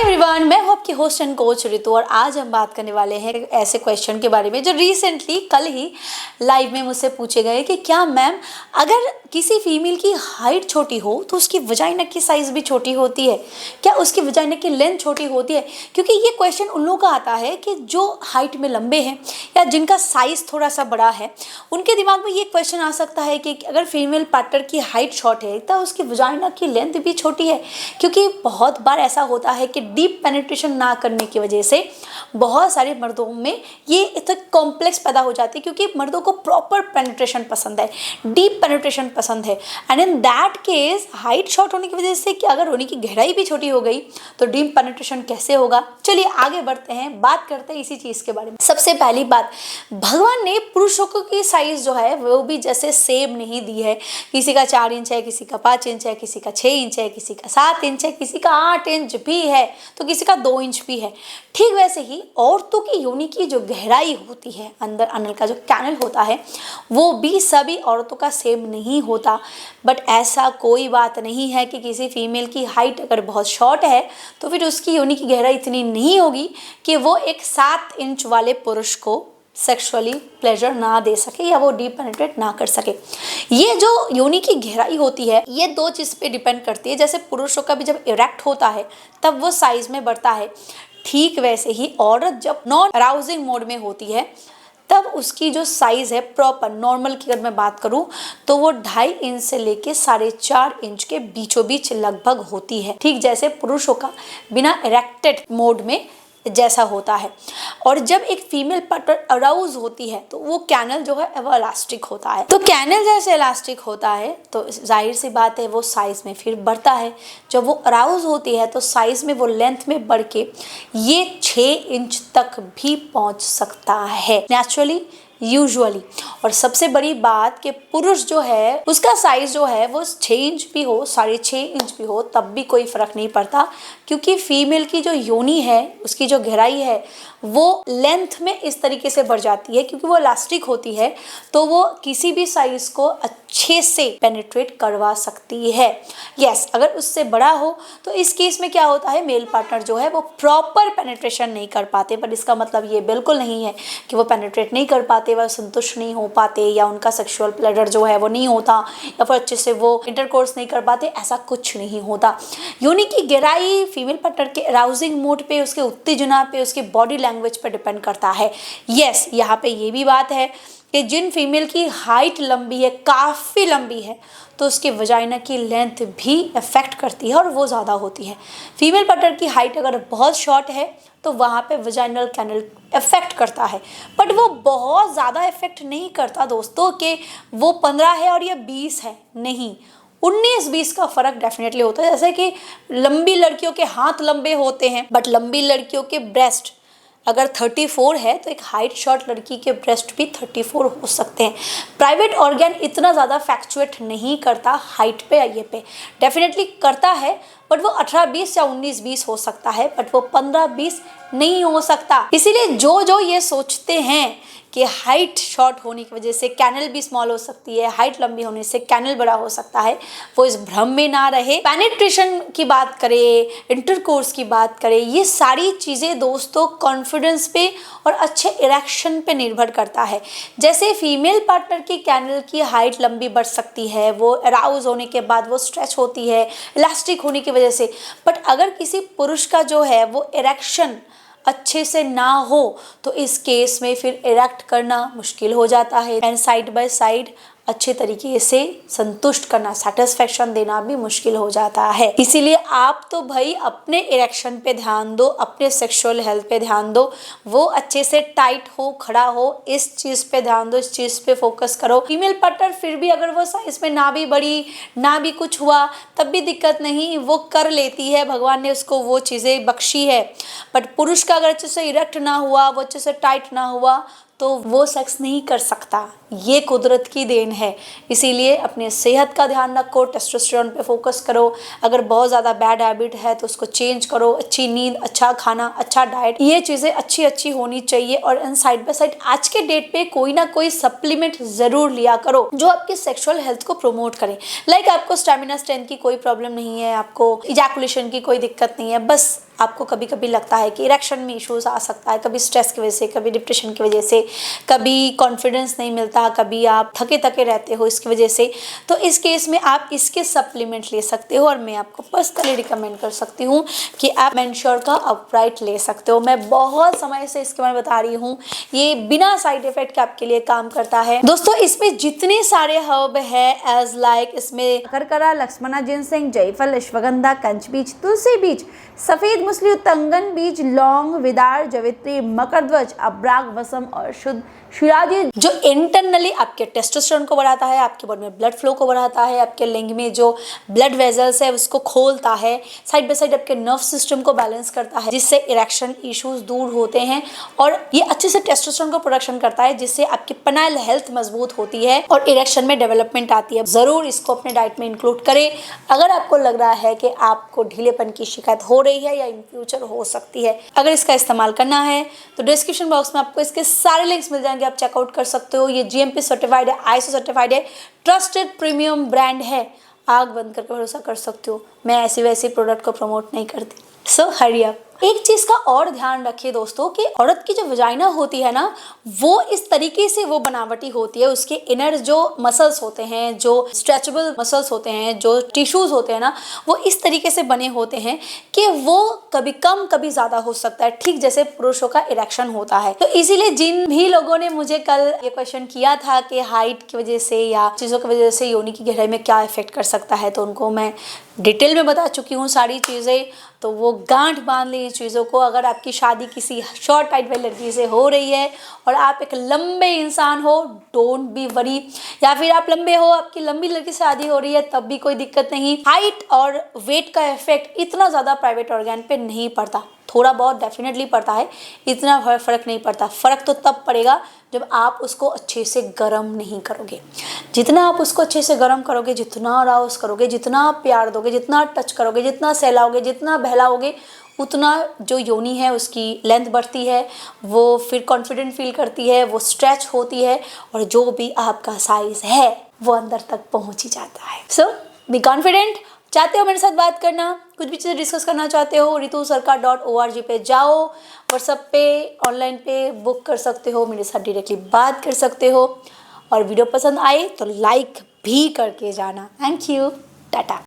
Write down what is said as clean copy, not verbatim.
Everyone, मैं हूं आपकी होस्ट एंड कोच ऋतु और आज हम बात करने वाले हैं एक ऐसे क्वेश्चन के बारे में जो रिसेंटली कल ही लाइव में मुझसे पूछे गए कि क्या मैम, अगर किसी फीमेल की हाइट छोटी हो तो उसकी वजाइना की साइज भी छोटी होती है, क्या उसकी वजाइना की लेंथ छोटी होती है? क्योंकि ये क्वेश्चन उन लोगों का आता है कि जो हाइट में लंबे हैं या जिनका साइज थोड़ा सा बड़ा है, उनके दिमाग में ये क्वेश्चन आ सकता है कि अगर फीमेल पार्टनर की हाइट शॉर्ट है तो उसकी वजाइना की लेंथ भी छोटी है। क्योंकि बहुत बार ऐसा होता है कि डीप पेनिट्रेशन ना करने की वजह से बहुत सारे मर्दों में ये इतना कॉम्प्लेक्स पैदा हो जाती है, क्योंकि मर्दों को प्रॉपर पेनिट्रेशन पसंद है, डीप पेनिट्रेशन पसंद है। And in that case height short होने की वजह से कि अगर होने की गहराई भी छोटी हो गई तो डीप पेनिट्रेशन कैसे होगा? चलिए आगे बढ़ते हैं, बात करते हैं इसी चीज़ के बारे में। सबसे पहली बात, भगवान ने पुरुषों की साइज जो है वो भी जैसे सेम नहीं दी है। किसी का 4 इंच है, किसी का 5 इंच है, किसी का 6 इंच है, किसी का 7 इंच है, किसी का 8 इंच भी है तो किसी का 2 इंच भी है। ठीक वैसे ही औरतों की योनि की जो गहराई होती है, अंदर अनल का जो कैनल होता है, वो भी सभी औरतों का सेम नहीं होता। बट ऐसा कोई बात नहीं है कि किसी फीमेल की हाइट अगर बहुत शॉर्ट है तो फिर उसकी योनि की गहराई इतनी नहीं होगी कि वो एक 7 इंच वाले पुरुष को सेक्सुअली प्लेजर ना दे सके या वो डीप पेनिट्रेट ना कर सके। ये जो योनि की गहराई होती है ये दो चीज़ पे डिपेंड करती है। जैसे पुरुषों का भी जब इरेक्ट होता है तब वो साइज में बढ़ता है, ठीक वैसे ही औरत जब नॉन अराउजिंग मोड में होती है तब उसकी जो साइज़ है प्रॉपर नॉर्मल की अगर मैं बात करूं तो वो 2.5 इंच से लेके 4.5 इंच के बीचों बीच लगभग होती है, ठीक जैसे पुरुषों का बिना इरेक्टेड मोड में जैसा होता है। और जब एक फीमेल पार्टनर अराउज होती है तो वो कैनल जो है वो इलास्टिक होता है। तो कैनल जैसे इलास्टिक होता है तो जाहिर सी बात है वो साइज में फिर बढ़ता है। जब वो अराउज होती है तो साइज में वो लेंथ में बढ़ के ये 6 इंच तक भी पहुंच सकता है नेचुरली, यूजुअली। और सबसे बड़ी बात कि पुरुष जो है उसका साइज जो है वो 6 इंच भी हो, 6.5 इंच भी हो, तब भी कोई फर्क नहीं पड़ता। क्योंकि फीमेल की जो योनि है उसकी जो गहराई है वो लेंथ में इस तरीके से बढ़ जाती है, क्योंकि वो इलास्टिक होती है तो वो किसी भी साइज को अच्छे से पेनिट्रेट करवा सकती है। यस, अगर उससे बड़ा हो तो इस केस में क्या होता है, मेल पार्टनर जो है वो प्रॉपर पेनिट्रेशन नहीं कर पाते। पर इसका मतलब ये बिल्कुल नहीं है कि वो पेनिट्रेट नहीं कर पाते, वह संतुष्ट नहीं हो पाते या उनका सेक्सुअल प्लेजर जो है वो नहीं होता या फिर अच्छे से वो इंटरकोर्स नहीं कर पाते, ऐसा कुछ नहीं होता। योनि की गहराई फीमेल पार्टनर के अराउजिंग मोड पे, उसके उत्तेजना पे, उसके बॉडी लैंग्वेज पे डिपेंड करता है। यस, यहाँ पे ये भी बात है कि जिन फीमेल की हाइट लंबी है, काफ़ी लंबी है, तो उसके वजाइना की लेंथ भी इफेक्ट करती है और वो ज़्यादा होती है। फीमेल पार्टनर की हाइट अगर बहुत शॉर्ट है तो वहाँ पे वजाइनल कैनल इफेक्ट करता है, बट वो बहुत ज़्यादा इफेक्ट नहीं करता दोस्तों कि वो 15 है और ये 20 है, नहीं, 19-20 का फर्क डेफिनेटली होता है। जैसे कि लंबी लड़कियों के हाथ लंबे होते हैं बट लंबी लड़कियों के ब्रेस्ट अगर 34 है तो एक हाइट शॉर्ट लड़की के ब्रेस्ट भी 34 हो सकते हैं। प्राइवेट ऑर्गन इतना ज़्यादा फ्लैक्चुएट नहीं करता हाइट पे या ये पे, डेफिनेटली करता है बट वो 18-20 या 19-20 हो सकता है, बट वो 15-20 नहीं हो सकता। इसीलिए जो ये सोचते हैं कि हाइट शॉर्ट होने की वजह से कैनल भी स्मॉल हो सकती है, हाइट लंबी होने से कैनल बड़ा हो सकता है, वो इस भ्रम में ना रहे। पेनिट्रेशन की बात करें, इंटरकोर्स की बात करें, ये सारी चीज़ें दोस्तों कॉन्फिडेंस पे और अच्छे इरेक्शन पे निर्भर करता है। जैसे फीमेल पार्टनर की कैनल की हाइट लंबी बढ़ सकती है, वो अराउज होने के बाद वो स्ट्रेच होती है इलास्टिक होने की वजह से, बट अगर किसी पुरुष का जो है वो इरेक्शन अच्छे से ना हो तो इस केस में फिर इरेक्ट करना मुश्किल हो जाता है एंड साइड बाय साइड अच्छे तरीके से संतुष्ट करना, सेटिस्फेक्शन देना भी मुश्किल हो जाता है। इसीलिए आप तो भाई अपने इरेक्शन पे ध्यान दो, अपने सेक्सुअल हेल्थ पे ध्यान दो, वो अच्छे से टाइट हो, खड़ा हो, इस चीज़ पे ध्यान दो, इस चीज़ पे फोकस करो। फीमेल पार्टनर फिर भी अगर वो साइज में ना भी बढ़ी, ना भी कुछ हुआ, तब भी दिक्कत नहीं, वो कर लेती है, भगवान ने उसको वो चीज़ें बख्शी है। बट पुरुष का अगर अच्छे से इरेक्ट ना हुआ, वो अच्छे से टाइट ना हुआ तो वो सेक्स नहीं कर सकता, ये कुदरत की देन है। इसीलिए अपने सेहत का ध्यान रखो, टेस्टोस्टेरोन पे फोकस करो। अगर बहुत ज़्यादा बैड हैबिट है तो उसको चेंज करो, अच्छी नींद, अच्छा खाना, अच्छा डाइट, ये चीज़ें अच्छी होनी चाहिए। और इन साइड बाय साइड आज के डेट पे कोई ना कोई सप्लीमेंट ज़रूर लिया करो जो आपकी सेक्सुअल हेल्थ को प्रमोट करे। लाइक आपको स्टेमिना स्ट्रेंथ की कोई प्रॉब्लम नहीं है, आपको इजैकुलेशन की कोई दिक्कत नहीं है, बस आपको कभी कभी लगता है कि इरेक्शन में इश्यूज आ सकता है, कभी स्ट्रेस की वजह से, कभी डिप्रेशन की वजह से, कभी कॉन्फिडेंस नहीं मिलता, कभी आप थके थके रहते हो इसकी वजह से, तो इस केस में आप इसके सप्लीमेंट ले सकते हो और मैं आपको पर्सनली रिकमेंड कर सकती हूँ कि आप मेंश्योर का अपराइट ले सकते हो। मैं बहुत समय से इसके बारे में बता रही हूँ, ये बिना साइड इफेक्ट के आपके लिए काम करता है। दोस्तों इसमें जितने सारे हर्ब है एज लाइक इसमें करकरा, लक्ष्मणा, जिनसेंग, जायफल, अश्वगंधा, कंच बीज, तुलसी बीज, सफेद मुसली, तंगन बीज, लौंग, विदार, जवित्री, मकरध्वज, अब्राग, वसम और शुद्ध शिराजी, जो इंटरनली आपके टेस्टोस्टेरोन को बढ़ाता है, आपके बॉडी में ब्लड फ्लो को बढ़ाता है, आपके लिंग में जो ब्लड वेजल्स है उसको खोलता है, साइड बाय साइड आपके नर्व सिस्टम को बैलेंस करता है, जिससे इरेक्शन इश्यूज दूर होते हैं और ये अच्छे से टेस्टोस्टेरोन को प्रोडक्शन करता है, जिससे आपकी पेनाइल हेल्थ मजबूत होती है और इरेक्शन में डेवलपमेंट आती है। जरूर इसको अपने डाइट में इंक्लूड करें अगर आपको लग रहा है कि आपको ढीलेपन की शिकायत हो रही है या इन फ्यूचर हो सकती है। अगर इसका इस्तेमाल करना है तो डिस्क्रिप्शन बॉक्स में आपको इसके सारे लिंक्स मिल जाएंगे, आप चेकआउट कर सकते हो। ये जीएमपी सर्टिफाइड है, आईएसओ सर्टिफाइड है, ट्रस्टेड प्रीमियम ब्रांड है, आग बंद करके भरोसा कर सकते हो। मैं ऐसी वैसी प्रोडक्ट को प्रमोट नहीं करती, सो हरी अप। एक चीज का और ध्यान रखिए दोस्तों कि औरत की जो वजाइना होती है ना, वो इस तरीके से वो बनावटी होती है, उसके इनर जो मसल्स होते हैं, जो स्ट्रेचेबल मसल्स होते हैं, जो टिश्यूज होते हैं ना, वो इस तरीके से बने होते हैं कि वो कभी कम कभी ज्यादा हो सकता है, ठीक जैसे पुरुषों का इरेक्शन होता है। तो इसीलिए जिन भी लोगों ने मुझे कल ये क्वेश्चन किया था कि हाइट की वजह से या चीजों की वजह से योनि की गहराई में क्या इफेक्ट कर सकता है, तो उनको मैं डिटेल में बता चुकी हूँ सारी चीजें, तो वो गांठ बांध ली चीज़ों को। अगर आपकी शादी किसी शॉर्ट टाइट वाली लड़की से हो रही है और आप एक लंबे इंसान हो, डोंट बी वरी, या फिर आप लंबे हो, आपकी लंबी लड़की से शादी हो रही है, तब भी कोई दिक्कत नहीं। हाइट और वेट का इफेक्ट इतना ज़्यादा प्राइवेट ऑर्गन पे नहीं पड़ता, थोड़ा बहुत डेफिनेटली पड़ता है, इतना फर्क नहीं पड़ता। फर्क तो तब पड़ेगा जब आप उसको अच्छे से गर्म नहीं करोगे। जितना आप उसको अच्छे से गर्म करोगे, जितना राउस करोगे, जितना प्यार दोगे, जितना टच करोगे, जितना सहलाओगे, जितना बहलाओगे, उतना जो योनि है उसकी लेंथ बढ़ती है, वो फिर कॉन्फिडेंट फील करती है, वो स्ट्रेच होती है और जो भी आपका साइज है वो अंदर तक पहुंच ही जाता है। सो बी कॉन्फिडेंट। चाहते हो मेरे साथ बात करना, कुछ भी चीज़ें डिस्कस करना चाहते हो, ritusarkar.org पे जाओ, व्हाट्सएप पे ऑनलाइन पे बुक कर सकते हो, मेरे साथ डायरेक्टली बात कर सकते हो और वीडियो पसंद आए तो लाइक भी करके जाना। Thank you, Tata.